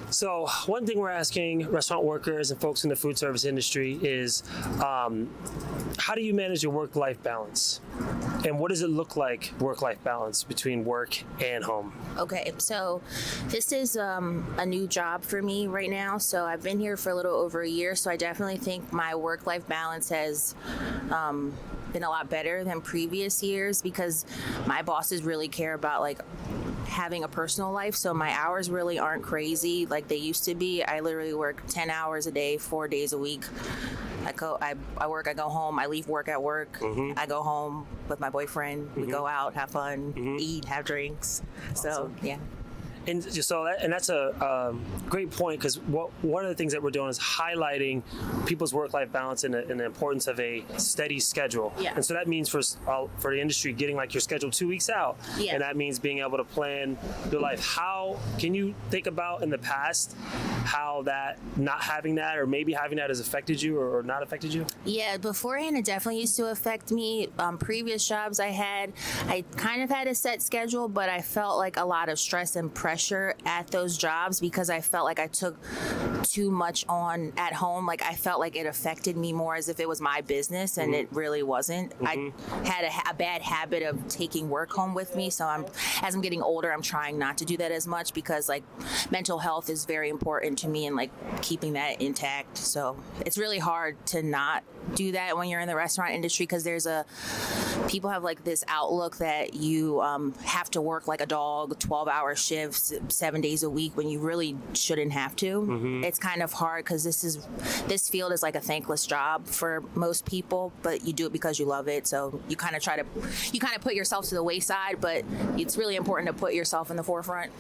So one thing we're asking restaurant workers and folks in the food service industry is, how do you manage your work-life balance? And what does it look like, work-life balance between work and home? Okay, so this is a new job for me right now. So I've been here for a little over a year. So I definitely think my work-life balance has been a lot better than previous years because my bosses really care about like having a personal life. So my hours really aren't crazy like they used to be. I literally work 10 hours a day, 4 days a week. I work, I go home, I leave work at work. Mm-hmm. I go home with my boyfriend. We go out, have fun, eat, have drinks. So, yeah. And that's a great point, because one of the things that we're doing is highlighting people's work-life balance and the importance of a steady schedule. Yeah. And so that means for the industry getting like your schedule 2 weeks out, Yeah. and that means being able to plan your life. How can you think about in the past how that not having that or maybe having that has affected you or not affected you? Yeah, beforehand it definitely used to affect me. Previous jobs I kind of had a set schedule, but I felt like a lot of stress and pressure at those jobs because I felt like I took too much on at home. Like I felt like it affected me more as if it was my business, and it really wasn't. I had a bad habit of taking work home with me, so as I'm getting older, I'm trying not to do that as much because like mental health is very important to me and like keeping that intact. So it's really hard to not do that when you're in the restaurant industry because people have like this outlook that you have to work like a dog, 12-hour shifts, 7 days a week when you really shouldn't have to. It's kind of hard because this field is like a thankless job for most people, but you do it because you love it. So you kind of put yourself to the wayside, but it's really important to put yourself in the forefront.